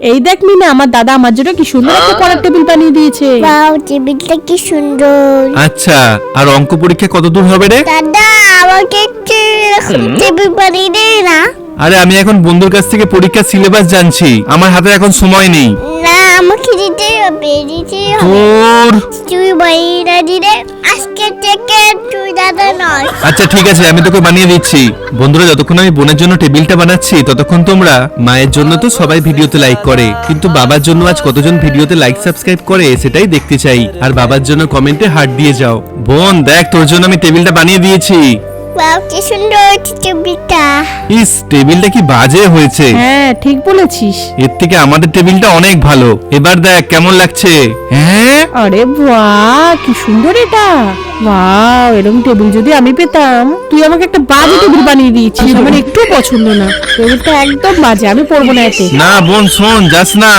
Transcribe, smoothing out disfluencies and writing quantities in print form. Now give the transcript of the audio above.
এই দেখ মিনা, আমার দাদা আমার জন্য কি সুন্দর একটা পড়ার টেবিল বানিয়ে দিয়েছে। ওয়াও, টেবিলটা কি সুন্দর। আচ্ছা, আর অঙ্ক পরীক্ষা কত দূর হবে রে? দাদা আমাকে একটু টেবিল বানিয়ে দে না। আরে আমি এখন বন্ধুর কাছ থেকে পরীক্ষার সিলেবাস জানছি, আমার হাতে এখন সময় নেই। না, আমাকে দিতে হবে। তোর তুই বানিয়ে দিলে আজকে থেকে তুই দাদা নয়। আচ্ছা ঠিক আছে, আমি তোকে বানিয়ে দিচ্ছি। বন্ধুরা, যতক্ষণ আমি বোনের জন্য টেবিলটা বানাচ্ছি ততক্ষণ তোমরা মায়ের জন্য তো সবাই ভিডিওতে লাইক করে, কিন্তু বাবার জন্য আজ কতজন ভিডিওতে লাইক সাবস্ক্রাইব করে সেটাই দেখতে চাই। আর বাবার জন্য কমেন্টে হার্ট দিয়ে যাও। বোন দেখ, তোর জন্য আমি টেবিলটা বানিয়ে দিয়েছি। ওয়াও, কি সুন্দর টেবিলটা। ইস, টেবিলটা কি বাজে হয়েছে। হ্যাঁ ঠিক বলেছিস। এর থেকে আমাদের টেবিলটা অনেক ভালো। এবার দেখ কেমন লাগছে। হ্যাঁ আরে বাহ, কি সুন্দর এটা। ওয়াও, এরকম টেবিল যদি আমি পেতাম। তুই আমাকে একটা বাজে টেবিল বানিয়ে দিয়েছিস, আমার একটু পছন্দ না। টেবিলটা একদম বাজে, আমি পরবো না এতে। না বোন শোন, যাস না।